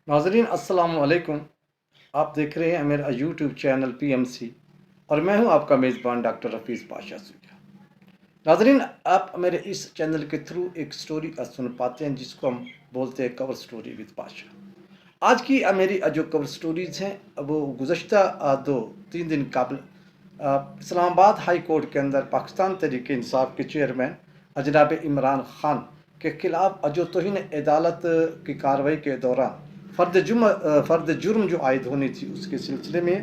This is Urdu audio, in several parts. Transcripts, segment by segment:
ناظرین السلام علیکم۔ آپ دیکھ رہے ہیں میرا یوٹیوب چینل PMC اور میں ہوں آپ کا میزبان ڈاکٹر حفیظ پاشا سویا۔ ناظرین، آپ میرے اس چینل کے تھرو ایک سٹوری سن پاتے ہیں جس کو ہم بولتے ہیں کور سٹوری وتھ پاشا۔ آج کی میری جو کور سٹوریز ہیں وہ گزشتہ 2-3 دن قبل اسلام آباد ہائی کورٹ کے اندر پاکستان تحریک انصاف کے چیئرمین جناب عمران خان کے خلاف جو توہین عدالت کی کارروائی کے دوران فرد جرم جو عائد ہونی تھی اس کے سلسلے میں،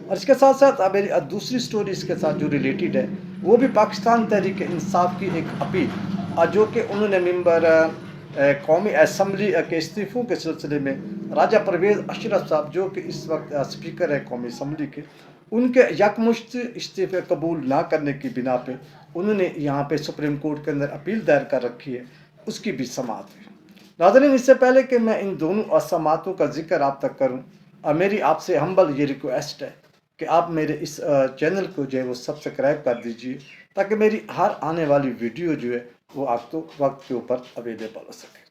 اور اس کے ساتھ ساتھ میری دوسری سٹوری اس کے ساتھ جو ریلیٹڈ ہے وہ بھی پاکستان تحریک انصاف کی ایک اپیل جو کہ انہوں نے ممبر قومی اسمبلی کے استعفوں کے سلسلے میں راجہ پرویز اشرف صاحب جو کہ اس وقت اسپیکر ہے قومی اسمبلی کے، ان کے یکمشت استعفے قبول نہ کرنے کی بنا پہ انہوں نے یہاں پہ سپریم کورٹ کے اندر اپیل دائر کر رکھی ہے، اس کی بھی سماعت ہوئی۔ ناظرین، اس سے پہلے کہ میں ان دونوں سماعتوں کا ذکر آپ تک کروں، میری آپ سے ہمبل یہ ریکویسٹ ہے کہ آپ میرے اس چینل کو جو ہے وہ سبسکرائب کر دیجئے تاکہ میری ہر آنے والی ویڈیو جو ہے وہ آپ کو وقت کے اوپر اویلیبل ہو سکے۔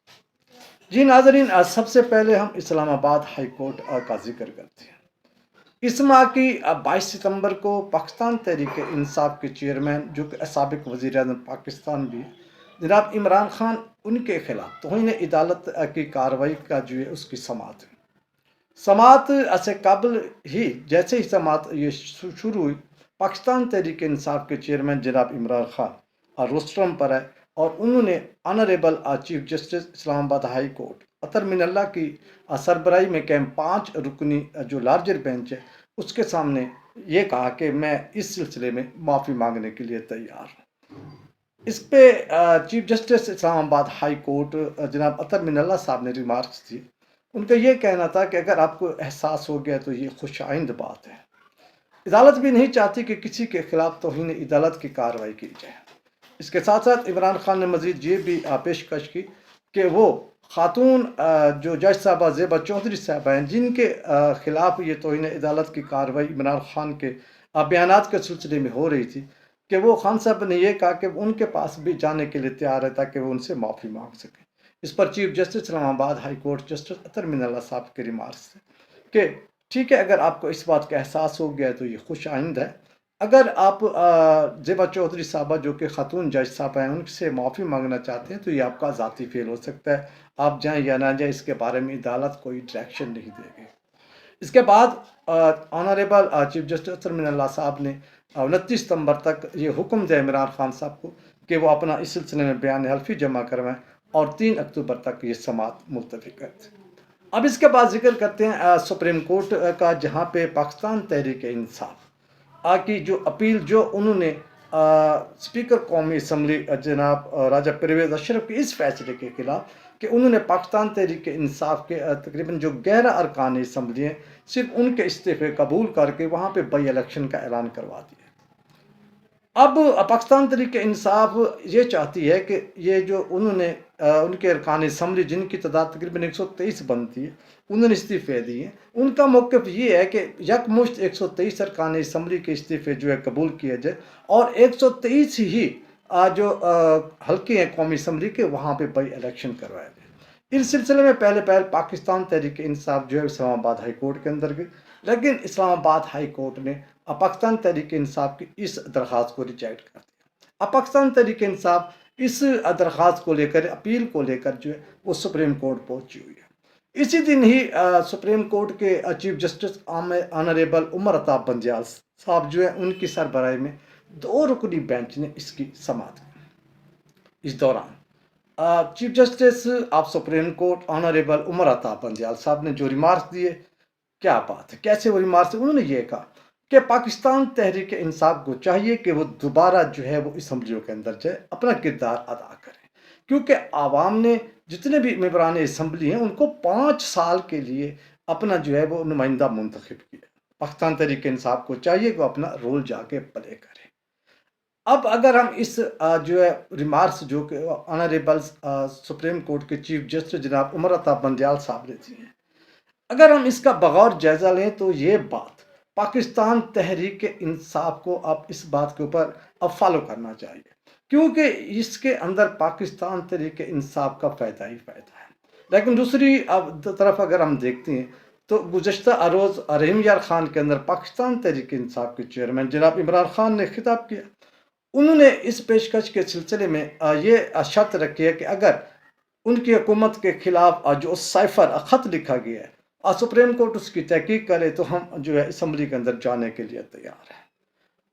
جی ناظرین، سب سے پہلے ہم اسلام آباد ہائی کورٹ کا ذکر کرتے ہیں۔ اس ماہ کی 22 ستمبر کو پاکستان تحریک انصاف کے چیئرمین جو کہ سابق وزیر اعظم پاکستان بھی جناب عمران خان، ان کے خلاف توہین عدالت کی کارروائی کا جو ہے اس کی سماعت ہوئی۔ سماعت سے قبل ہی جیسے ہی سماعت یہ شروع ہوئی، پاکستان تحریک انصاف کے چیئرمین جناب عمران خان روسٹرم پر آئے اور انہوں نے آنریبل چیف جسٹس اسلام آباد ہائی کورٹ اطہر من اللہ کی سربراہی میں قائم 5 رکنی جو لارجر بینچ ہے اس کے سامنے یہ کہا کہ میں اس سلسلے میں معافی مانگنے کے لیے تیار ہوں۔ اس پہ چیف جسٹس اسلام آباد ہائی کورٹ جناب اطہر من اللہ صاحب نے ریمارکس دی۔ ان کا یہ کہنا تھا کہ اگر آپ کو احساس ہو گیا تو یہ خوش آئند بات ہے، عدالت بھی نہیں چاہتی کہ کسی کے خلاف توہین عدالت کی کارروائی کی جائے۔ اس کے ساتھ ساتھ عمران خان نے مزید یہ بھی پیشکش کی کہ وہ خاتون جو جج صاحبہ زیبا چودھری صاحبہ ہیں جن کے خلاف یہ توہین عدالت کی کارروائی عمران خان کے بیانات کے سلسلے میں ہو رہی تھی، کہ وہ خان صاحب نے یہ کہا کہ ان کے پاس بھی جانے کے لیے تیار ہے تاکہ وہ ان سے معافی مانگ سکیں۔ اس پر چیف جسٹس اسلام آباد ہائی کورٹ جسٹس اطہر من اللہ صاحب کے ریمارکس تھے کہ ٹھیک ہے، اگر آپ کو اس بات کا احساس ہو گیا تو یہ خوش آئند ہے۔ اگر آپ زیبا چودھری صاحبہ جو کہ خاتون جج صاحبہ ہیں ان سے معافی مانگنا چاہتے ہیں تو یہ آپ کا ذاتی فیل ہو سکتا ہے، آپ جائیں یا نہ جائیں اس کے بارے میں عدالت کوئی ڈائریکشن نہیں دے گی۔ اس کے بعد آنریبل چیف جسٹس اطہر من اللہ صاحب نے 29 ستمبر تک یہ حکم دیا عمران خان صاحب کو کہ وہ اپنا اس سلسلے میں بیان حلفی جمع کروائیں اور 3 اکتوبر تک یہ سماعت ملتوی کرتے ہیں۔ اب اس کے بعد ذکر کرتے ہیں سپریم کورٹ کا، جہاں پہ پاکستان تحریک انصاف کی جو اپیل جو انہوں نے اسپیکر قومی اسمبلی جناب راجہ پرویز اشرف کے اس فیصلے کے خلاف کہ انہوں نے پاکستان تحریک انصاف کے تقریباً جو 11 ارکان اسمبلی ہیں صرف ان کے استعفے قبول کر کے وہاں پہ بائی الیکشن کا اعلان کروا دیا۔ اب پاکستان تحریک انصاف یہ چاہتی ہے کہ یہ جو انہوں نے ان کے ارکان اسمبلی جن کی تعداد تقریباً 123 بنتی ہے انہوں نے استعفے دیے، ان کا موقف یہ ہے کہ یکمشت 123 ارکان اسمبلی کے استعفے جو ہے قبول کیے جائے اور 123 ہی جو حلقے ہیں قومی اسمبلی کے وہاں پہ بائی الیکشن کروائے جائے۔ اس سلسلے میں پہلے پاکستان تحریک انصاف جو ہے اسلام آباد ہائی کورٹ کے اندر گئی، لیکن اسلام آباد ہائی کورٹ نے پاکستان تحریک انصاف کی اس درخواست کو ریجیکٹ کر دیا۔ اب پاکستان تحریک انصاف اس درخواست کو لے کر، اپیل کو لے کر جو ہے وہ سپریم کورٹ پہنچی ہوئی ہے۔ اسی دن ہی سپریم کورٹ کے chief justice honourable Umar Ata Bandial صاحب جو ہیں ان کی سربراہی میں 2 رکنی بینچ نے اس کی سماعت کی۔ اس دوران chief justice of supreme court honourable Umar Ata Bandial صاحب نے جو ریمارکس دیے، کیا بات ہے، کیسے وہ ریمارکس، انہوں نے یہ کہا کہ پاکستان تحریک انصاف کو چاہیے کہ وہ دوبارہ جو ہے وہ اسمبلیوں کے اندر جائے، اپنا کردار ادا کریں، کیونکہ عوام نے جتنے بھی ممبران اسمبلی ہیں ان کو 5 سال کے لیے اپنا جو ہے وہ نمائندہ منتخب کیا۔ پاکستان تحریک انصاف کو چاہیے کہ وہ اپنا رول جا کے پلے کرے۔ اب اگر ہم اس جو ہے ریمارکس جو کہ آنریبل سپریم کورٹ کے چیف جسٹس جناب عمر عطا بندیال صاحب نے دی ہیں، اگر ہم اس کا بغور جائزہ لیں تو یہ بات پاکستان تحریک انصاف کو اب اس بات کے اوپر اب فالو کرنا چاہیے، کیونکہ اس کے اندر پاکستان تحریک انصاف کا فائدہ ہی فائدہ ہے۔ لیکن دوسری طرف اگر ہم دیکھتے ہیں تو گزشتہ روز رحیم یار خان کے اندر پاکستان تحریک انصاف کے چیئرمین جناب عمران خان نے خطاب کیا. انہوں نے اس پیشکش کے سلسلے میں یہ شرط رکھی ہے کہ اگر ان کی حکومت کے خلاف جو سائفر خط لکھا گیا ہے سپریم کورٹ اس کی تحقیق کرے تو ہم جو ہے اسمبلی کے اندر جانے کے لیے تیار ہیں.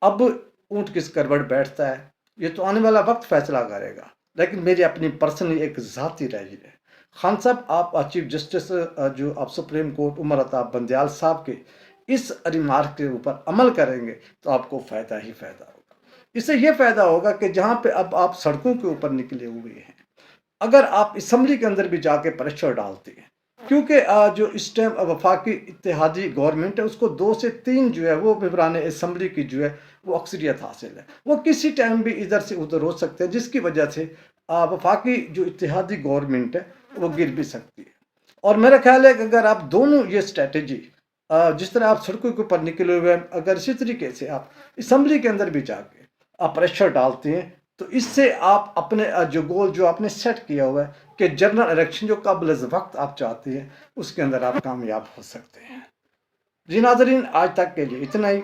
اب اونٹ کس کروٹ بیٹھتا ہے یہ تو آنے والا وقت فیصلہ کرے گا، لیکن میری اپنی پرسنلی ایک ذاتی رائے ہے. خان صاحب آپ چیف جسٹس جو آپ سپریم کورٹ عمر عطا بندیال صاحب کے اس ریمارک کے اوپر عمل کریں گے تو آپ کو فائدہ ہی فائدہ ہوگا. اس سے یہ فائدہ ہوگا کہ جہاں پہ اب آپ سڑکوں کے اوپر نکلے ہوئے ہیں، اگر آپ اسمبلی کے اندر بھی جا کے پریشر ڈالتے ہیں، کیونکہ جو اس ٹائم وفاقی اتحادی گورنمنٹ ہے اس کو 2 سے 3 جو ہے وہ ممبران اسمبلی کی جو ہے وہ اکثریت حاصل ہے. وہ کسی ٹائم بھی ادھر سے ادھر ہو سکتے ہیں، جس کی وجہ سے وفاقی جو اتحادی گورنمنٹ ہے وہ گر بھی سکتی ہے. اور میرا خیال ہے کہ اگر آپ دونوں یہ اسٹریٹجی جس طرح آپ سڑکوں کے اوپر نکلے ہوئے ہیں، اگر اسی طریقے سے آپ اسمبلی کے اندر بھی جا کے آپ پریشر ڈالتے ہیں تو اس سے آپ اپنے جو گول جو آپ نے سیٹ کیا ہوا ہے کہ جنرل الیکشن جو قبل از وقت آپ چاہتے ہیں اس کے اندر آپ کامیاب ہو سکتے ہیں. جی ناظرین، آج تک کے لیے اتنا ہی.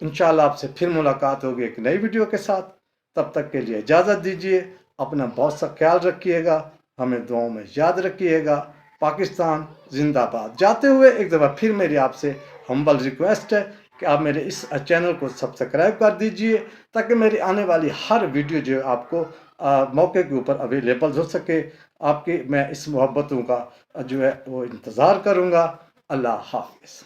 انشاءاللہ آپ سے پھر ملاقات ہوگی ایک نئی ویڈیو کے ساتھ. تب تک کے لیے اجازت دیجیے. اپنا بہت سا خیال رکھیے گا، ہمیں دعاؤں میں یاد رکھیے گا. پاکستان زندہ باد. جاتے ہوئے ایک دفعہ پھر میری آپ سے ہمبل ریکویسٹ ہے کہ آپ میرے اس چینل کو سبسکرائب کر دیجئے تاکہ میری آنے والی ہر ویڈیو جو آپ کو موقع کے اوپر اویلیبل ہو سکے. آپ کی میں اس محبتوں کا جو ہے وہ انتظار کروں گا. اللہ حافظ.